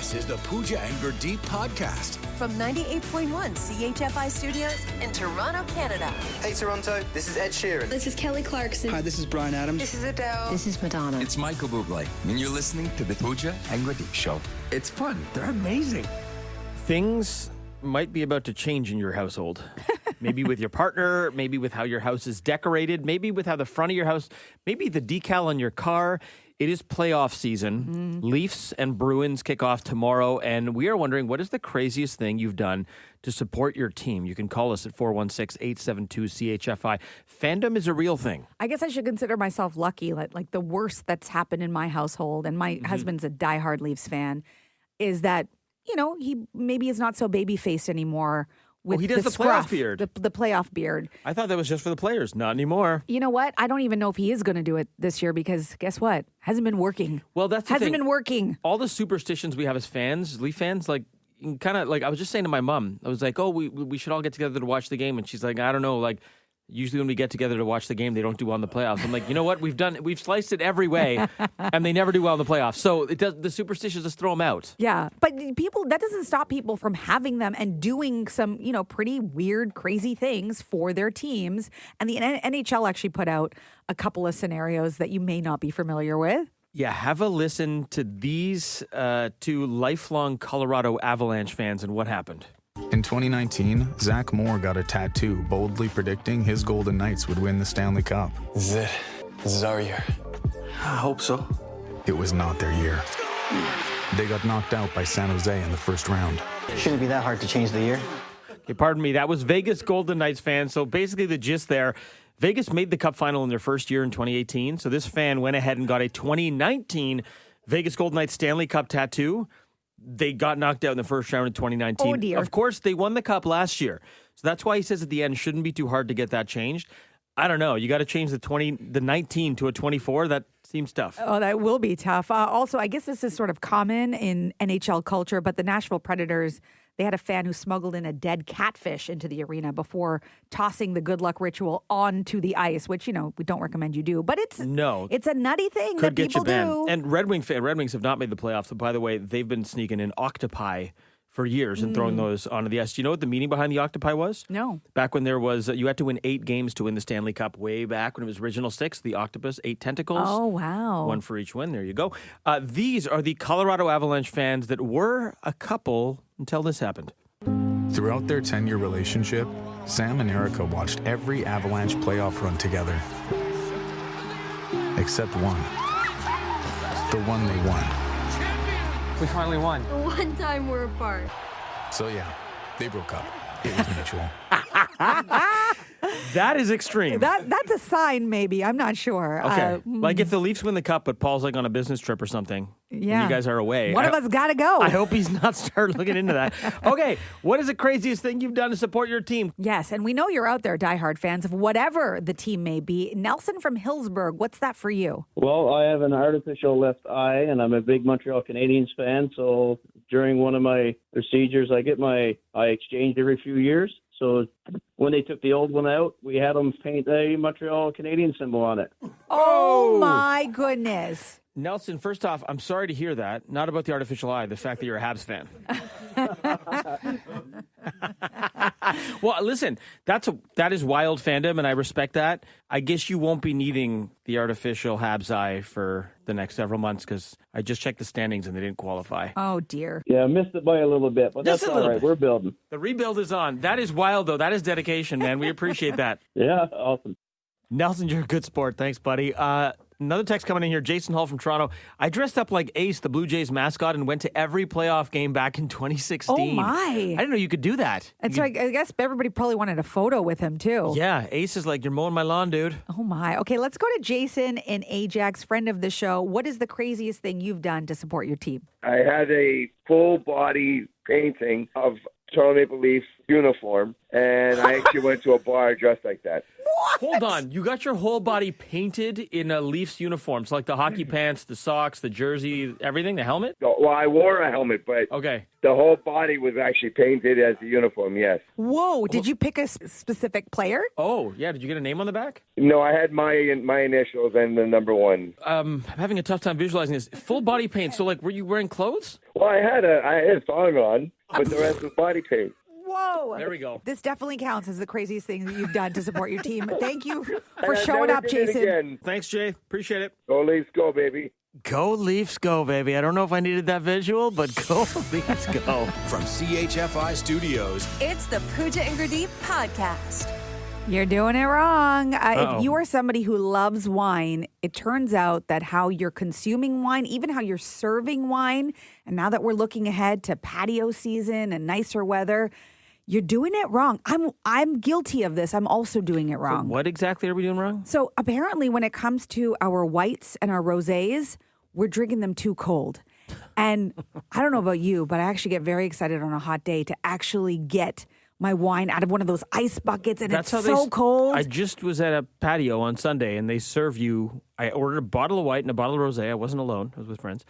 This is the Pooja and Gurdeep podcast. From 98.1 CHFI Studios in Toronto, Canada. Hey Toronto, this is Ed Sheeran. This is Kelly Clarkson. Hi, this is Bryan Adams. This is Adele. This is Madonna. It's Michael Bublé, and you're listening to the Pooja and Gurdeep Show. It's fun. They're amazing. Things might be about to change in your household. Maybe with your partner, maybe with how your house is decorated, maybe with how the front of your house, maybe the decal on your car. It is playoff season. Leafs and Bruins kick off tomorrow, and we are wondering, what is the craziest thing you've done to support your team? You can call us at 416-872-CHFI. Fandom is a real thing. I guess I should consider myself lucky. Like the worst that's happened in my household, and my husband's a diehard Leafs fan, is that, you know, he maybe is not so baby-faced anymore. With he does the playoff beard. The playoff beard. I thought that was just for the players. Not anymore. You know what? I don't even know if he is going to do it this year because guess what? Hasn't been working. Well, that's the Hasn't thing. been working. All the superstitions we have as fans, Leaf fans, like, kind of like I was just saying to my mom, I was like, oh, we should all get together to watch the game. And she's like, I don't know, like, usually when we get together to watch the game, they don't do well in the playoffs. I'm like, you know what? We've sliced it every way, and they never do well in the playoffs. So the superstitions just throw them out. Yeah, but that doesn't stop people from having them and doing some, you know, pretty weird, crazy things for their teams. And the NHL actually put out a couple of scenarios that you may not be familiar with. Yeah, have a listen to these two lifelong Colorado Avalanche fans and what happened. In 2019, Zach Moore got a tattoo boldly predicting his Golden Knights would win the Stanley Cup. This is it. This is our year. I hope so. It was not their year. They got knocked out by San Jose in the first round. Shouldn't be that hard to change the year. Okay, pardon me, that was Vegas Golden Knights fans. So basically the gist there, Vegas made the Cup final in their first year in 2018. So this fan went ahead and got a 2019 Vegas Golden Knights Stanley Cup tattoo. They got knocked out in the first round in 2019. Oh, dear. Of course, they won the Cup last year. So that's why he says at the end, shouldn't be too hard to get that changed. I don't know. You got to change the 19 to a 24. That seems tough. Oh, that will be tough. Also, I guess this is sort of common in NHL culture, but the Nashville Predators, they had a fan who smuggled in a dead catfish into the arena before tossing the good luck ritual onto the ice, which, you know, we don't recommend you do. But it's a nutty thing Could that get people you banned. do. And Red Wings have not made the playoffs. So by the way, they've been sneaking in octopi for years and throwing those onto the ice. Do you know what the meaning behind the octopi was? No. Back when there was, you had to win 8 games to win the Stanley Cup way back when it was original 6, the octopus, 8 tentacles. Oh, wow. 1 for each win. There you go. These are the Colorado Avalanche fans that were a couple until this happened. Throughout their 10-year relationship, Sam and Erica watched every Avalanche playoff run together. Except one. The one they won. We finally won. The one time we're apart. So yeah, they broke up. It was mutual. That is extreme. That's a sign, maybe. I'm not sure. Okay. Like if the Leafs win the Cup, but Paul's like on a business trip or something, and Yeah. you guys are away. One of us got to go. I hope he's not start looking into that. Okay, what is the craziest thing you've done to support your team? Yes, and we know you're out there, diehard fans of whatever the team may be. Nelson from Hillsburg, what's that for you? Well, I have an artificial left eye, and I'm a big Montreal Canadiens fan. So during one of my procedures, I get my eye exchanged every few years. So when they took the old one out, we had them paint a Montreal Canadiens symbol on it. Oh, my goodness. Nelson, first off, I'm sorry to hear that. Not about the artificial eye, the fact that you're a Habs fan. Well, listen, that is wild fandom, and I respect that. I guess you won't be needing the artificial Habs eye for the next several months because I just checked the standings and they didn't qualify. Oh, dear. Yeah, I missed it by a little bit, but that's all right. We're building. The rebuild is on. That is wild, though. That is dedication, man. We appreciate that. Yeah, awesome. Nelson, you're a good sport. Thanks, buddy. Another text coming in here. Jason Hall from Toronto. I dressed up like Ace, the Blue Jays mascot, and went to every playoff game back in 2016. Oh, my. I didn't know you could do that. And so I guess everybody probably wanted a photo with him, too. Yeah, Ace is like, you're mowing my lawn, dude. Oh, my. Okay, let's go to Jason in Ajax, friend of the show. What is the craziest thing you've done to support your team? I had a full body painting of Toronto Maple Leaf uniform, and I actually went to a bar dressed like that. Hold on. You got your whole body painted in a Leafs uniform. So like the hockey pants, the socks, the jersey, everything, the helmet? Well, I wore a helmet, but okay, the whole body was actually painted as the uniform, yes. Whoa. Did you pick a specific player? Oh, yeah. Did you get a name on the back? No, I had my initials and the number 1. I'm having a tough time visualizing this. Full body paint. So like, were you wearing clothes? Well, I had a thong on, but the rest was body paint. Whoa. There we go. This definitely counts as the craziest thing that you've done to support your team. Thank you for And I showing never up, did it Jason. again. Thanks, Jay. Appreciate it. Go Leafs, go, baby. Go Leafs, go, baby. I don't know if I needed that visual, but go Leafs, go. From CHFI Studios, It's the Pooja and Gurdeep podcast. You're doing it wrong. Uh-oh. If you are somebody who loves wine, it turns out that how you're consuming wine, even how you're serving wine, and now that we're looking ahead to patio season and nicer weather, you're doing it wrong. I'm guilty of this. I'm also doing it wrong. So what exactly are we doing wrong? So apparently when it comes to our whites and our rosés, we're drinking them too cold. And I don't know about you, but I actually get very excited on a hot day to actually get my wine out of one of those ice buckets, and it's so cold. I just was at a patio on Sunday, and they serve you. I ordered a bottle of white and a bottle of rosé. I wasn't alone; I was with friends.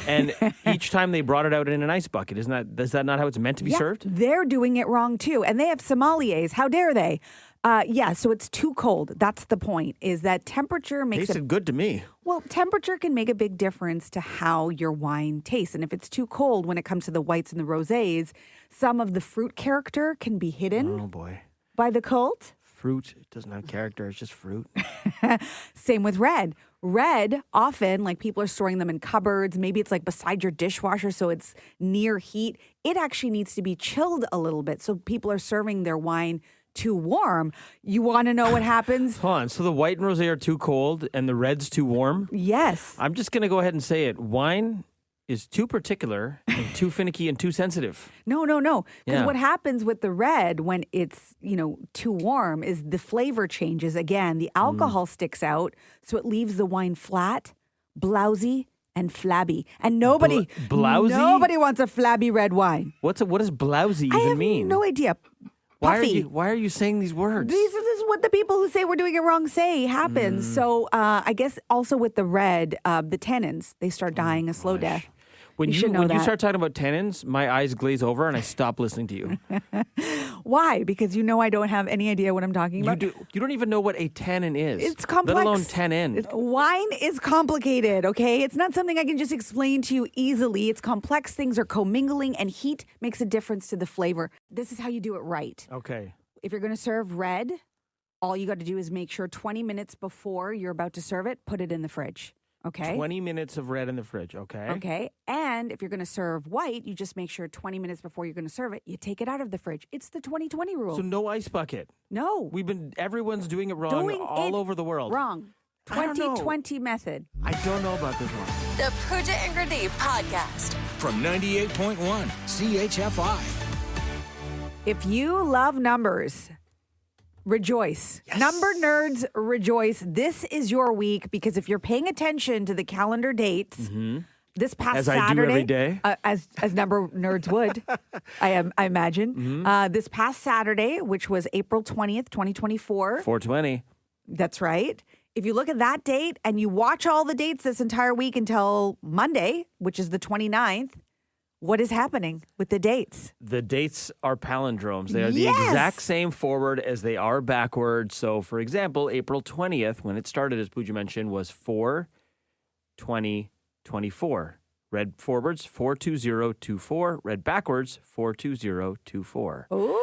And each time they brought it out in an ice bucket. Is that not how it's meant to be served? They're doing it wrong too, and they have sommeliers. How dare they? So it's too cold. That's the point. Is that temperature makes Tasted good to me. Well, temperature can make a big difference to how your wine tastes. And if it's too cold when it comes to the whites and the rosés, some of the fruit character can be hidden Oh boy, by the cold. fruit doesn't have character; it's just fruit. Same with red. Red, often, like people are storing them in cupboards. Maybe it's like beside your dishwasher, so it's near heat. It actually needs to be chilled a little bit. So people are serving their wine too warm. You want to know what happens? Hold on. So the white and rosé are too cold, and the red's too warm. Yes. I'm just gonna go ahead and say it. Wine is too particular, and too finicky, and too sensitive. No. Because Yeah. what happens with the red when it's, too warm is the flavor changes again. The alcohol sticks out, so it leaves the wine flat, blousy, and flabby. And nobody blousy? wants a flabby red wine. What does blousy I even have mean? no idea. Puffy. Why are you saying these words? This is what the people who say we're doing it wrong say happens. So I guess also with the red, the tannins, they start dying a slow death. When You you should know that. start talking about tannins, my eyes glaze over and I stop listening to you. Why? Because I don't have any idea what I'm talking about. You don't even know what a tannin is. It's complex. Let alone tannin. Wine is complicated, okay? It's not something I can just explain to you easily. It's complex. Things are commingling, and heat makes a difference to the flavor. This is how you do it right. Okay. If you're going to serve red, all you got to do is make sure 20 minutes before you're about to serve it, put it in the fridge. Okay. 20 minutes of red in the fridge. Okay. Okay. And if you're going to serve white, you just make sure 20 minutes before you're going to serve it, you take it out of the fridge. It's the 20/20 rule. So no ice bucket. No. Everyone's doing it wrong all over the world. Wrong. I don't know. 20/20 method. I don't know about this one. The Pooja and Gurdeep podcast. from 98.1 CHFI. If you love numbers, rejoice. Number nerds, rejoice. This is your week because if you're paying attention to the calendar dates, this past As I do Saturday, every day. as number nerds would, I imagine. This past Saturday, which was April 20th, 2024. 420. That's right. If you look at that date and you watch all the dates this entire week until Monday, which is the 29th, what is happening with the dates? The dates are palindromes. They are the Yes! exact same forward as they are backward. So, for example, April 20th, when it started, as Pooja mentioned, was 4/20/24. Read forwards, 42024. Read backwards, 42024. Ooh.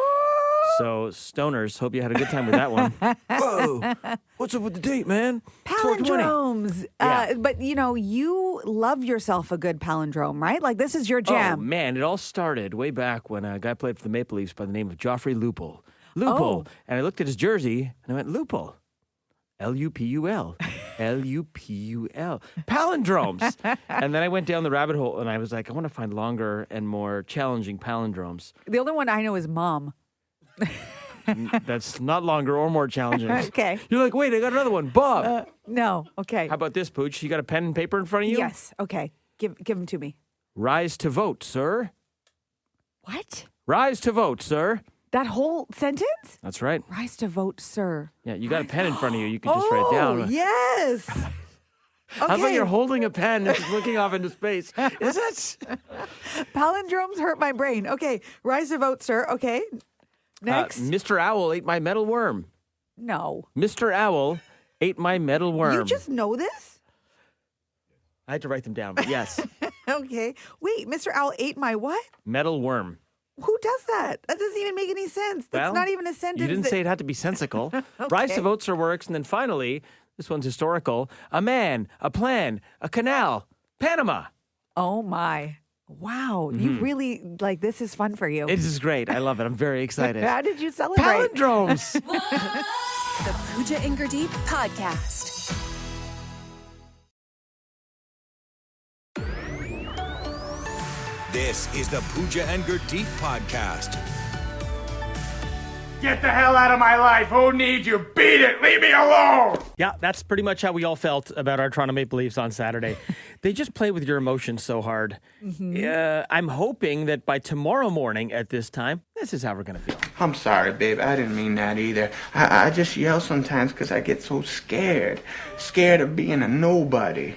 So, stoners, hope you had a good time with that one. Whoa, what's up with the date, man? 420. Palindromes. Yeah. But, you love yourself a good palindrome, right? Like, this is your Oh, jam. man, it all started way back when a guy played for the Maple Leafs by the name of Joffrey Lupul. Lupul. And I looked at his jersey, and I went, Lupul. Lupul. Lupul. Palindromes. And then I went down the rabbit hole, and I was like, I want to find longer and more challenging palindromes. The only one I know is mom. That's not longer or more challenging. Okay. You're like, wait, I got another one. Bob. No. Okay. How about this, Pooch? You got a pen and paper in front of you? Yes. Okay. Give them to me. Rise to vote, sir. What? Rise to vote, sir. That whole sentence? That's right. Rise to vote, sir. Yeah, you got a pen in front of you. You can just write it down. Yes. How about Okay. you're holding a pen and just looking off into space? Is it? Palindromes hurt my brain. Okay. Rise to vote, sir. Okay. Next. Mr. Owl ate my metal worm. No. Mr. Owl ate my metal worm. You just know this? I had to write them down, but yes. Okay. Wait, Mr. Owl ate my what? Metal worm. Who does that? That doesn't even make any sense. That's Well, not even a sentence. You didn't say it had to be sensical. Rise to votes or works. And then finally, this one's historical. A man, a plan, a canal, Panama. Oh, my. Wow. You really, this is fun for you. It is great. I love it. I'm very excited. How did you celebrate? Palindromes. The Pooja and Gurdeep podcast. This is the Pooja and Gurdeep podcast. Get the hell out of my life. Who needs you? Beat it. Leave me alone. Yeah, that's pretty much how we all felt about our Toronto Maple Leafs on Saturday. They just play with your emotions so hard. I'm hoping that by tomorrow morning at this time, this is how we're going to feel. I'm sorry, babe. I didn't mean that either. I just yell sometimes because I get so scared. Scared of being a nobody.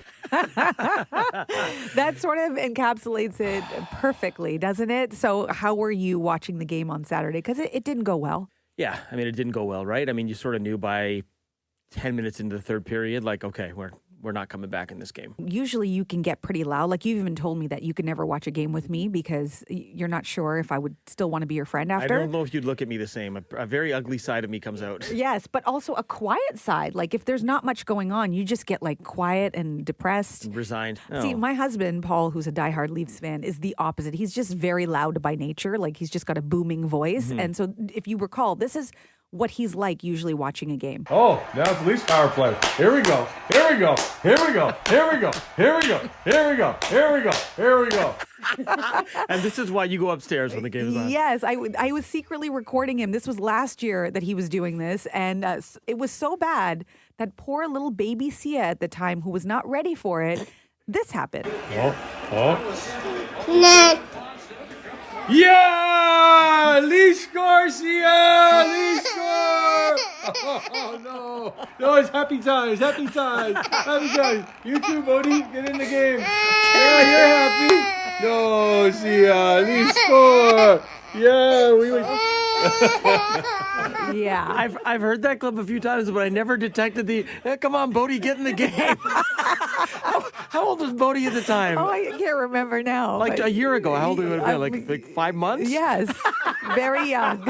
That sort of encapsulates it perfectly, doesn't it? So how were you watching the game on Saturday? Because it didn't go well. Yeah, I mean, it didn't go well, right? I mean, you sort of knew by 10 minutes into the third period, okay, we're not coming back in this game. Usually you can get pretty loud. Like you've even told me that you could never watch a game with me because you're not sure if I would still want to be your friend after. I don't know if you'd look at me the same. A very ugly side of me comes out. Yes, but also a quiet side. Like if there's not much going on, you just get quiet and depressed. Resigned. See, my husband, Paul, who's a diehard Leafs fan, is the opposite. He's just very loud by nature. He's just got a booming voice. And so if you recall, this is what he's like usually watching a game. Oh, now it's Leafs power play. Here we go. Here we go. Here we go. Here we go. Here we go. Here we go. Here we go. Here we go. And this is why you go upstairs when the game is on. Yes, I was secretly recording him. This was last year that he was doing this. And it was so bad that poor little baby Sia at the time, who was not ready for it, this happened. Yeah! Leafs score, Sia! Leafs score! Oh, no. No, it's happy times. Happy times. Happy times. You too, Bodie. Get in the game. Yeah, you're happy. No, Sia. Leafs score. Yeah, we would... Yeah. I've heard that clip a few times, but I never detected the, come on, Bodie, get in the game. How old was Bodie at the time? Oh, I can't remember now. A year ago. How old would it have been? Like 5 months? Yes. Very young.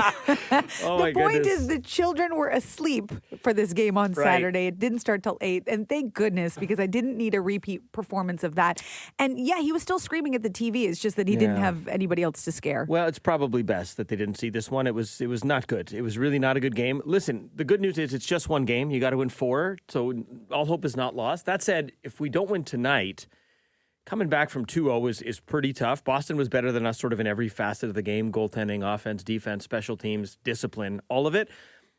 Oh, the point goodness. is the children were asleep for this game on Saturday. It didn't start till 8. And thank goodness, because I didn't need a repeat performance of that. And yeah, he was still screaming at the TV. It's just that he didn't have anybody else to scare. Well, it's probably best that they didn't see this one. It was not good. It was really not a good game. Listen, the good news is it's just one game. You got to win 4, so all hope is not lost. That said, if we don't win tonight, coming back from 2-0 is pretty tough. Boston was better than us sort of in every facet of the game: goaltending, offense, defense, special teams, discipline, all of it.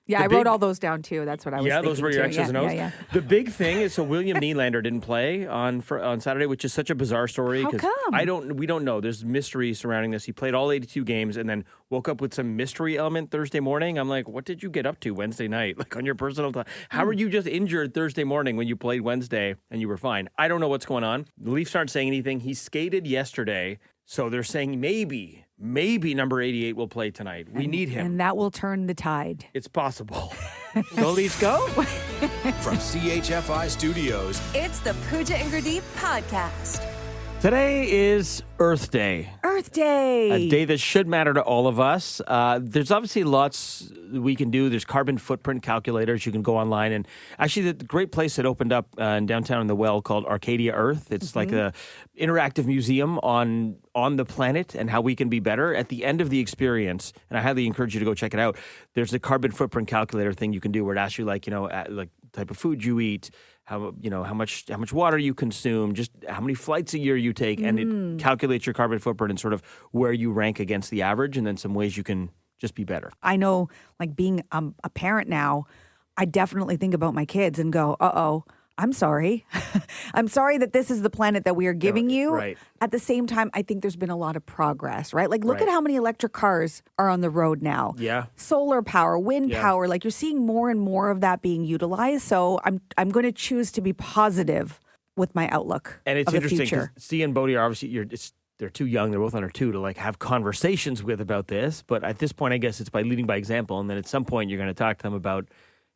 Yeah, I wrote all those down too. That's what I was thinking. Yeah, those were your X's and O's. Yeah. The big thing is, so William Nylander didn't play on Saturday, which is such a bizarre story. How come? We don't know. There's mystery surrounding this. He played all 82 games and then woke up with some mystery element Thursday morning. I'm like, what did you get up to Wednesday night? On your personal time? How were you just injured Thursday morning when you played Wednesday and you were fine? I don't know what's going on. The Leafs aren't saying anything. He skated yesterday, so they're saying maybe number 88 will play tonight. We need him. And that will turn the tide. It's possible. So Leafs go. From CHFI Studios, It's the Pooja and Gurdeep podcast. Today is Earth Day. Earth Day. A day that should matter to all of us. There's obviously lots we can do. There's carbon footprint calculators. You can go online. And actually, the great place that opened up in downtown in the Well called Arcadia Earth. It's like a interactive museum on the planet and how we can be better. At the end of the experience, and I highly encourage you to go check it out, there's a carbon footprint calculator thing you can do where it asks you like type of food you eat, how much water you consume, just how many flights a year you take, and it calculates your carbon footprint and sort of where you rank against the average, and then some ways you can just be better. I know, being a parent now, I definitely think about my kids and go, I'm sorry. I'm sorry that this is the planet that we are giving you. Right. At the same time, I think there's been a lot of progress, right? Look at how many electric cars are on the road now. Yeah. Solar power, wind power. You're seeing more and more of that being utilized. So I'm going to choose to be positive with my outlook. And it's of the interesting future. because C and Bodie are obviously they're too young. They're both under 2 to have conversations with about this. But at this point, I guess it's by leading by example. And then at some point, you're going to talk to them about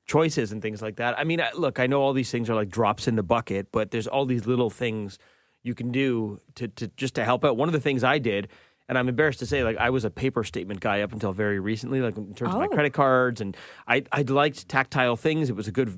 choices and things like that. I mean, look, I know all these things are like drops in the bucket, but there's all these little things you can do to just to help out. One of the things I did, and I'm embarrassed to say, like, I was a paper statement guy up until very recently, like in terms of my credit cards, and I liked tactile things. It was a good,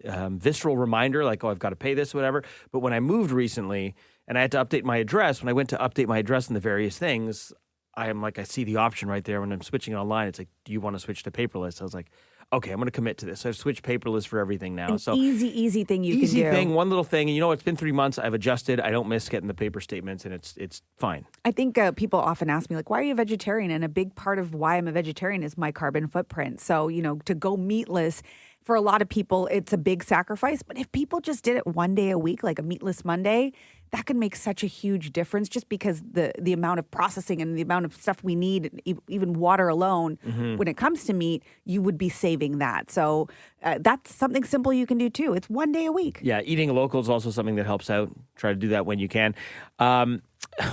visceral reminder, like, oh, I've got to pay this, or whatever. But when I moved recently and I had to update my address, when I went to update my address and the various things, I see the option right there when I'm switching online. It's like, do you want to switch to paperless? I was like, okay, I'm going to commit to this. So I've switched paperless for everything now. Easy thing you can do. Easy thing, one little thing. And it's been 3 months. I've adjusted. I don't miss getting the paper statements, and it's fine. I think people often ask me, like, why are you a vegetarian? And a big part of why I'm a vegetarian is my carbon footprint. So, to go meatless, for a lot of people, it's a big sacrifice. But if people just did it one day a week, like a meatless Monday, that can make such a huge difference just because the amount of processing and the amount of stuff we need, even water alone, when it comes to meat, you would be saving that. So that's something simple you can do too. It's one day a week. Yeah, eating local is also something that helps out. Try to do that when you can.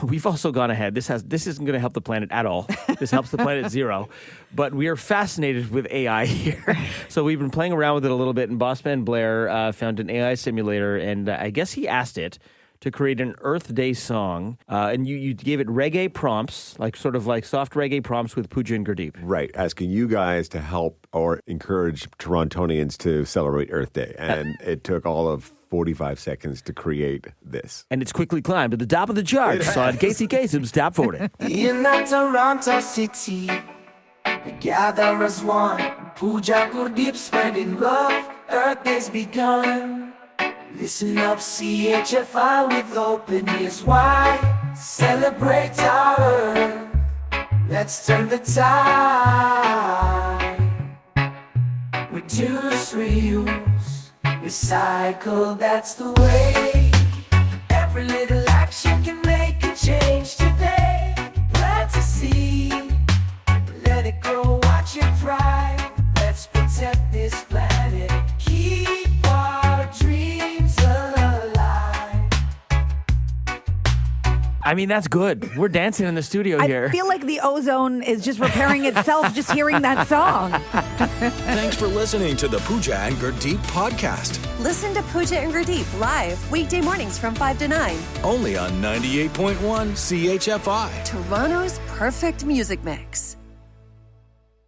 We've also gone ahead. This isn't going to help the planet at all. This helps the planet zero. But we are fascinated with AI here. So we've been playing around with it a little bit, and Bossman Blair found an AI simulator, and I guess he asked it to create an Earth Day song, and you gave it reggae prompts, like soft reggae prompts with Pooja and Gurdeep. Right, asking you guys to help or encourage Torontonians to celebrate Earth Day. And it took all of 45 seconds to create this. And it's quickly climbed to the top of the charts on Casey Kasem's Top 40. In that Toronto city, we gather as one. Pooja, Gurdeep, spreading love. Earth Day's begun. Listen up, CHFI with open ears wide. Celebrate our Earth. Let's turn the tide. Reduce, reuse, recycle, that's the way. Every little action can make a change today. Plant a seed, let it grow, watch it thrive. Let's protect this planet. Keep our dreams alive. I mean, that's good. We're dancing in the studio here. I feel like the ozone is just repairing itself just hearing that song. Thanks for listening to the Pooja and Gurdeep podcast. Listen to Pooja and Gurdeep live weekday mornings from 5 to 9. Only on 98.1 CHFI. Toronto's perfect music mix.